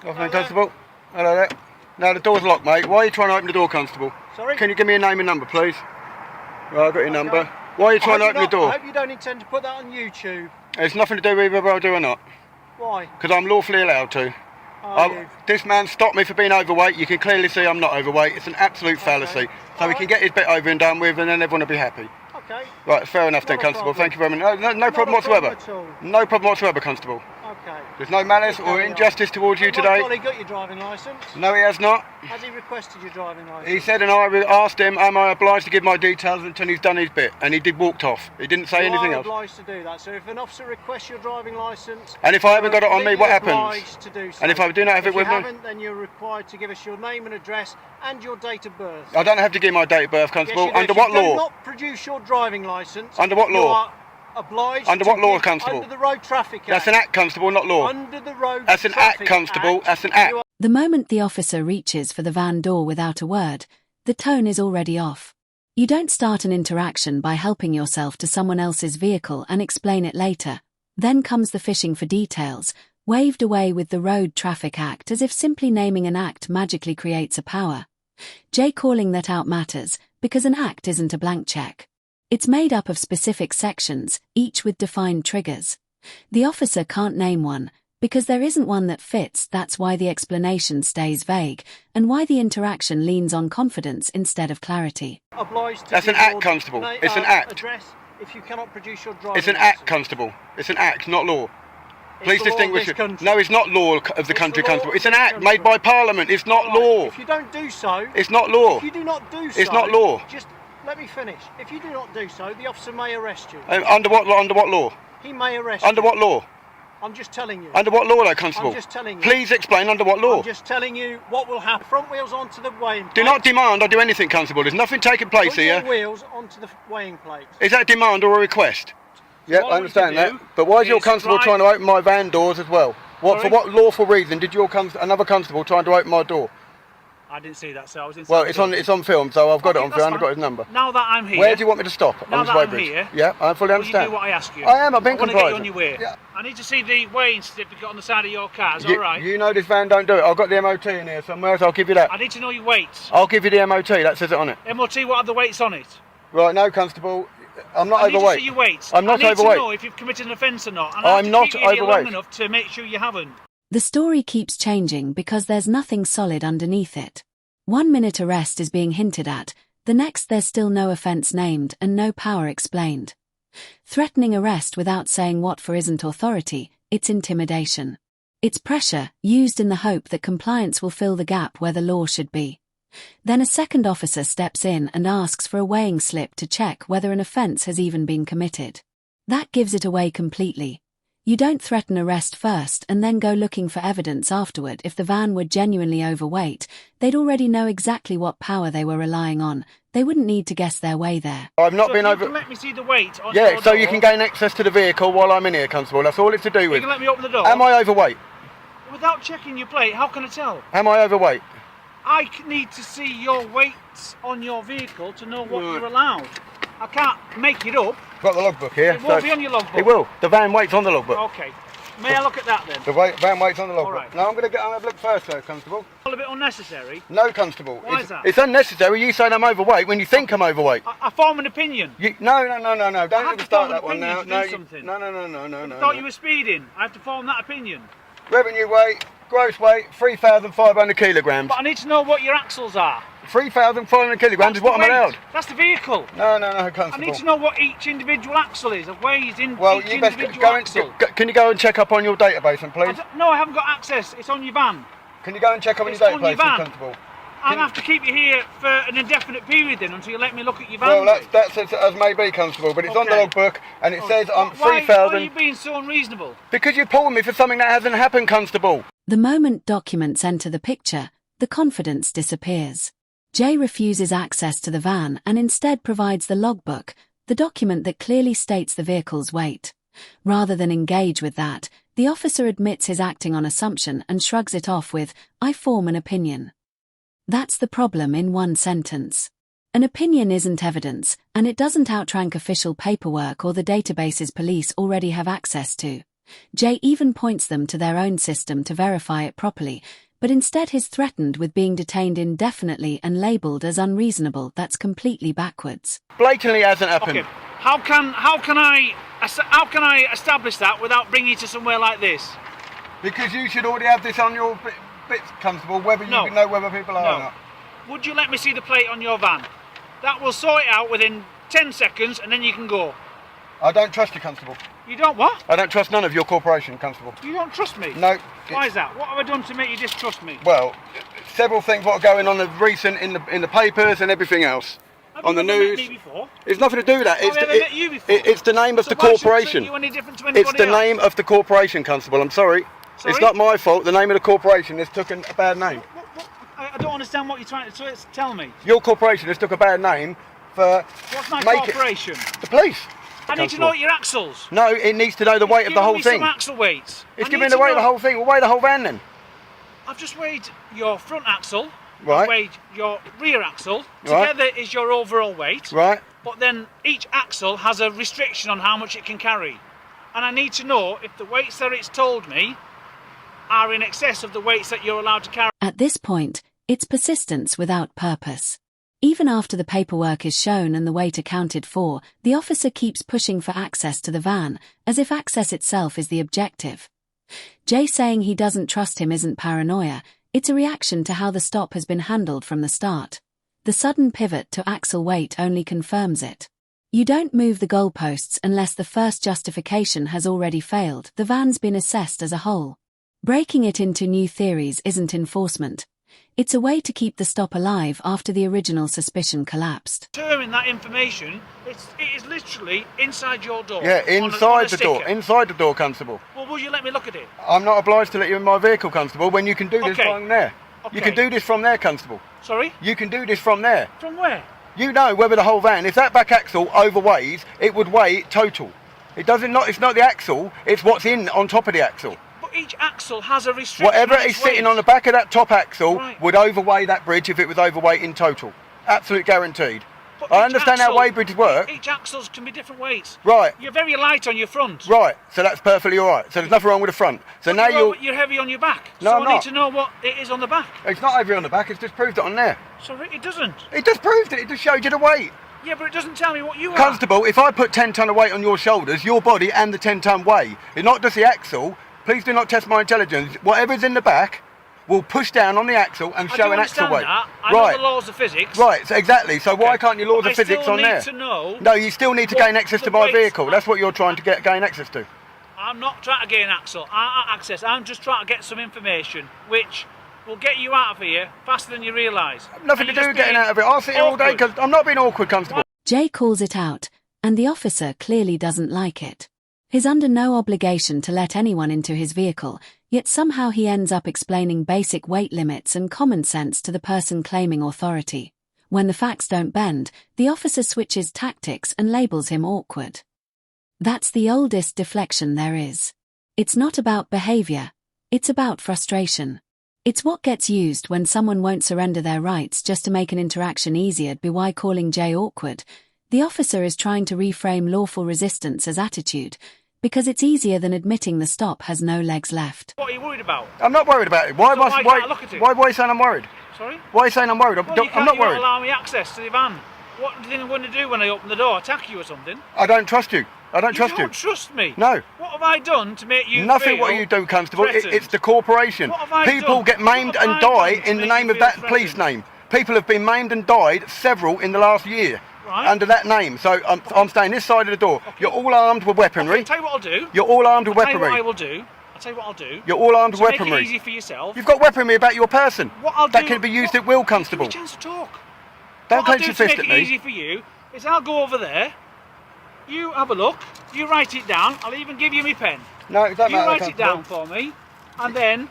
Afternoon, Constable. Hello there. No, the door's locked, mate. Why are you trying to open the door, Constable? Sorry? Can you give me a name and number, please? Right, I've got your number. Why are you trying to open the door? I hope you don't intend to put that on YouTube. It's nothing to do with whether I do or not. Why? Because I'm lawfully allowed to. This man stopped me for being overweight. You can clearly see I'm not overweight. It's an absolute fallacy. So we can get his bit over and done with, and then everyone will be happy. Okay. Right, fair enough then, Constable. Thank you very much. No problem whatsoever. No problem whatsoever, Constable. Okay. There's no malice or injustice towards you today. Has my colleague got your driving licence? No, he has not. Has he requested your driving licence? He said, and I asked him, am I obliged to give my details until he's done his bit? And he walked off. He didn't say anything else. You are obliged to do that. So if an officer requests your driving licence... And if I haven't got it on me, what happens? Obliged to do so. And if I do not have it with me? If you haven't, then you're required to give us your name and address and your date of birth. I don't have to give my date of birth, Constable. Yes, you do. Under what law? If you do not produce your driving licence... Under what law? You are obliged under what law, Constable? Under the Road Traffic Act. That's an act, Constable, not law. Under the Road That's an act, Constable. That's an act. The moment the officer reaches for the van door without a word, the tone is already off. You don't start an interaction by helping yourself to someone else's vehicle and explain it later. Then comes the fishing for details, waved away with the Road Traffic Act as if simply naming an act magically creates a power. Jay calling that out matters, because an act isn't a blank check. It's made up of specific sections, each with defined triggers. The officer can't name one, because there isn't one that fits. That's why the explanation stays vague, and why the interaction leans on confidence instead of clarity. That's an act, Constable. It's an act. Address if you cannot produce your driving It's an act, Constable. It's an act, not law. Please distinguish it. No, it's not law of the country, Constable. It's an act made by Parliament. It's not law. If you don't do so... It's not law. If you do not do so... It's not law. Just let me finish. If you do not do so, the officer may arrest you. Under what law? He may arrest Under you. what law? I'm just telling you. Under what law, though, Constable? I'm just telling you. Please explain under what law. I'm just telling you what will happen. Front wheels onto the weighing plate. Do not demand I do anything, Constable. There's nothing taking place here. Put your wheels onto the weighing plates. Is that a demand or a request? So yep, I understand that. But why is your constable trying to open my van doors as well? What, for what lawful reason did your another constable trying to open my door? I didn't see that, so I was inside. Well, it's on film, so I've got it on film. I've got his number. Now that I'm here. Where do you want me to stop? Now that I'm here. Yeah, I fully understand. You do what I ask you. I am. I've been compliant. I want to get you on your way. Yeah. I need to see the weighing certificate on the side of your car. Is all right? You know this van don't do it. I've got the MOT in here somewhere, so I'll give you that. I need to know your weights. I'll give you the MOT. That says it on it. MOT. What are the weights on it? Right, no, constable. I'm not overweight. I need to see your weights. I'm not overweight. I need to know if you've committed an offence or not. And I'm not overweight. I have to keep you here long enough to make sure you haven't. The story keeps changing because there's nothing solid underneath it. 1 minute arrest is being hinted at, the next there's still no offence named and no power explained. Threatening arrest without saying what for isn't authority, it's intimidation. It's pressure, used in the hope that compliance will fill the gap where the law should be. Then a second officer steps in and asks for a weighing slip to check whether an offence has even been committed. That gives it away completely. You don't threaten arrest first and then go looking for evidence afterward. If the van were genuinely overweight, they'd already know exactly what power they were relying on. They wouldn't need to guess their way there. I've not been over... Let me see the weight on Yeah, your so door. you can gain access to the vehicle while I'm in here, Constable. That's all it's to do with. You can let me open the door? Am I overweight? Without checking your plate, how can I tell? Am I overweight? I need to see your weights on your vehicle to know what you're allowed. I can't make it up. I've got the logbook here. It won't be on your logbook. It will. The van weight's on the logbook. Okay. May I look at that then? The van weight's on the logbook. Right. No, I'm going to have a look first though, Constable. A bit unnecessary. No, Constable. Why is that? It's unnecessary. You saying I'm overweight when you think I'm overweight. I form an opinion. No. Don't even start that one now. No, I thought you were speeding. I have to form that opinion. Revenue weight, gross weight, 3,500 kilograms. But I need to know what your axles are. 3,500 kilograms is what I'm allowed. That's the vehicle. No, Constable. I need to know what each individual axle is. It weighs in each individual axle. Can you go and check up on your database, please? No, I haven't got access. It's on your van. Can you go and check up on your database, Constable? I'll have to keep you here for an indefinite period then until you let me look at your van. Well, that's as may be, Constable, but it's on the logbook and it says I'm 3,000. Why are you being so unreasonable? Because you're pulling me for something that hasn't happened, Constable. The moment documents enter the picture, the confidence disappears. Jay refuses access to the van and instead provides the logbook, the document that clearly states the vehicle's weight. Rather than engage with that, the officer admits his acting on assumption and shrugs it off with, "I form an opinion." That's the problem in one sentence. An opinion isn't evidence, and it doesn't outrank official paperwork or the databases police already have access to. Jay even points them to their own system to verify it properly, but instead he's threatened with being detained indefinitely and labelled as unreasonable. That's completely backwards. Blatantly hasn't happened. Okay. How can I establish that without bringing you to somewhere like this? Because you should already have this on your bits, Constable, whether you No. can know whether people are or No. not. Would you let me see the plate on your van? That will sort it out within 10 seconds and then you can go. I don't trust you, Constable. You don't what? I don't trust none of your corporation, Constable. You don't trust me? No. Why is that? What have I done to make you distrust me? Well, several things what are going on the recent in the papers and everything else. Have On you the ever news. met me before? It's nothing to do with that. Have I ever met you before? It's the name of So the why should I corporation. treat you any different to anybody It's the else? name of the corporation, Constable. I'm sorry. Sorry? It's not my fault. The name of the corporation has taken a bad name. I don't understand what you're trying to tell me. Your corporation has took a bad name for What's my make it- corporation? the police. I need to know your axles. No, it needs to know the weight of the whole Give me thing. some axle weights. It's I giving need the to weight of the know- whole thing. We'll weigh the whole van then. I've just weighed your front axle. Right. I've weighed your rear axle. Right. Together is your overall weight. Right. But then each axle has a restriction on how much it can carry. And I need to know if the weights that it's told me are in excess of the weights that you're allowed to carry. At this point, it's persistence without purpose. Even after the paperwork is shown and the weight accounted for, the officer keeps pushing for access to the van, as if access itself is the objective. Jay saying he doesn't trust him isn't paranoia, it's a reaction to how the stop has been handled from the start. The sudden pivot to axle weight only confirms it. You don't move the goalposts unless the first justification has already failed. The van's been assessed as a whole. Breaking it into new theories isn't enforcement. It's a way to keep the stop alive after the original suspicion collapsed. Determine that information, it is literally inside your door. Yeah, on inside a the door. sticker. Inside the door, Constable. Well, will you let me look at it? I'm not obliged to let you in my vehicle, Constable, when you can do this Okay. from there. You can Okay. do this from there, Constable. Sorry? You can do this from there. From where? You know whether the whole van, if that back axle overweighs, it would weigh total. It's not the axle, it's what's in on top of the axle. But each axle has a restriction. Whatever on is its sitting weight. on the back of that top axle Right. would overweigh that bridge if it was overweight in total. Absolute guaranteed. But I each understand how axle- weight bridges work. Each axles can be different weights. Right. You're very light on your front. Right, so that's perfectly alright. So there's nothing wrong with the front. So now You're heavy on your back. No, so I'm I need not. to know what it is on the back. It's not over on the back, it's just proved it on there. Sorry, it doesn't. It just proved it, it just showed you the weight. Yeah, but it doesn't tell me what you are. Constable, if I put 10 tonne of weight on your shoulders, your body and the 10 tonne weigh. It's not just the axle. Please do not test my intelligence. Whatever's in the back will push down on the axle and I show do an axle understand weight. that. I know the laws of physics. Right, so exactly. So why Okay. can't you laws But of physics on there? I still need to know. No, you still need to what gain access the to my weights vehicle. are. That's what you're trying to gain access to. I'm not trying to gain access. I'm just trying to get some information, which will get you out of here faster than you realise. Nothing to And do you're with just getting being out of it. I'll sit here all day awkward. because I'm not being awkward, Constable. Jay calls it out, and the officer clearly doesn't like it. He's under no obligation to let anyone into his vehicle, yet somehow he ends up explaining basic weight limits and common sense to the person claiming authority. When the facts don't bend, the officer switches tactics and labels him awkward. That's the oldest deflection there is. It's not about behavior, it's about frustration. It's what gets used when someone won't surrender their rights just to make an interaction easier. Be why calling Jay awkward. The officer is trying to reframe lawful resistance as attitude, because it's easier than admitting the stop has no legs left. What are you worried about? I'm not worried about it. Why So must why can't I look at it? why are you saying I'm worried? Sorry? Why are you saying I'm worried? Well, you I'm not you won't worried. allow me access to the van. What do you think I'm going to do when I open the door? Attack you or something? I don't trust you. I don't trust You don't trust me. No. What have I done to make you Nothing feel what you do, Constable. threatened? It's the corporation. What have I People done? get maimed What have and I die done to in the make name you of feel that police threatened? name. People have been maimed and died, several in the last year, Right. under that name. So I'm staying this side of the door. You're all armed with weaponry. I'll tell you what I'll do. You're all armed with I'll tell you what I weaponry. will do. I'll tell you what I'll do. You're all armed To with make it weaponry. easy for yourself. You've got weaponry about your person. What I'll that do, can be used what- at will, Give me Constable. a chance to talk. Don't What I'll clench do your to fist make at it me. easy for you is I'll go over there. You have a look. You write it down. I'll even give you my pen. No, it doesn't You matter, write it down Constable. for me, and then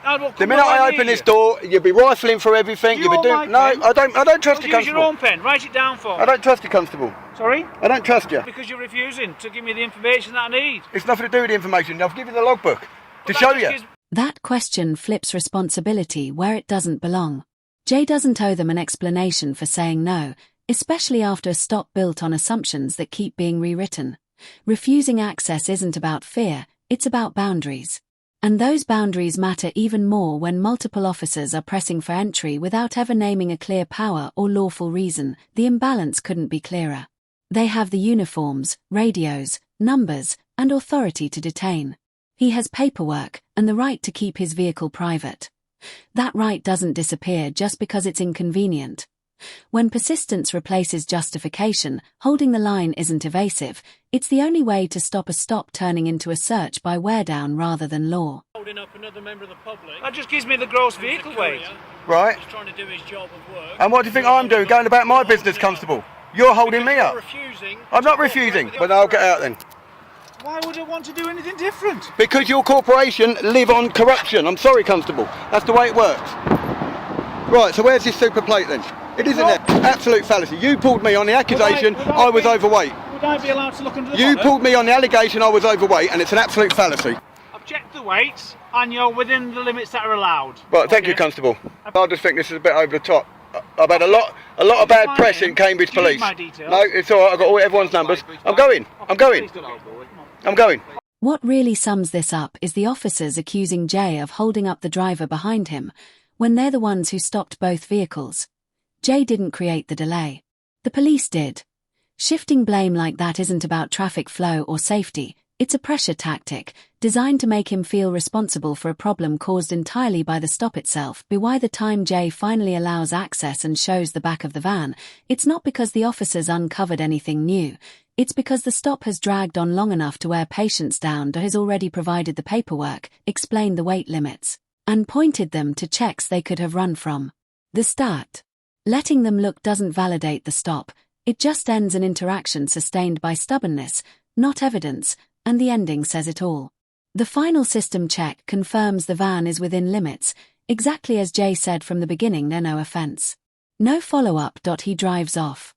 I will come The minute nowhere I near open this you. door, you'll be rifling through everything. You You'll be want doing. my No, pen? I don't trust Well, you, use your Constable. own pen. Write it down for me. I don't trust you, Constable. Sorry? I don't trust you. Because you're refusing to give me the information that I need. It's nothing to do with the information. I'll give you the logbook to But that show just you. gives- That question flips responsibility where it doesn't belong. Jay doesn't owe them an explanation for saying no, especially after a stop built on assumptions that keep being rewritten. Refusing access isn't about fear, it's about boundaries. And those boundaries matter even more when multiple officers are pressing for entry without ever naming a clear power or lawful reason. The imbalance couldn't be clearer. They have the uniforms, radios, numbers, and authority to detain. He has paperwork and the right to keep his vehicle private. That right doesn't disappear just because it's inconvenient. When persistence replaces justification, holding the line isn't evasive, it's the only way to stop a stop turning into a search by wear-down rather than law. Holding up another member of the public. That just gives me the gross vehicle weight. Right. He's trying to do his job of work. And what do you think I'm doing, going about my business, Constable? You're holding me up. I'm not refusing, but I'll get out then. Why would I want to do anything different? Because your corporation live on corruption. I'm sorry, Constable. That's the way it works. Right, so where's this super plate then? It isn't there. Absolute fallacy. You pulled me on the accusation I was overweight. Would I be allowed to look under the You bonnet? pulled me on the allegation I was overweight, and it's an absolute fallacy. I've checked the weights, and you're within the limits that are allowed. Right, thank you, Constable. I just think this is a bit over the top. I've had a lot of bad press in Cambridge Do you need Police. my details? No, it's all right. I've got everyone's numbers. I'm going. What really sums this up is the officers accusing Jay of holding up the driver behind him, when they're the ones who stopped both vehicles. Jay didn't create the delay. The police did. Shifting blame like that isn't about traffic flow or safety, it's a pressure tactic, designed to make him feel responsible for a problem caused entirely by the stop itself. By the time Jay finally allows access and shows the back of the van, it's not because the officers uncovered anything new, it's because the stop has dragged on long enough to wear patients down and has already provided the paperwork, explained the weight limits, and pointed them to checks they could have run from the start. Letting them look doesn't validate the stop, it just ends an interaction sustained by stubbornness, not evidence, and the ending says it all. The final system check confirms the van is within limits, exactly as Jay said from the beginning. There's no offense. No follow-up. He drives off.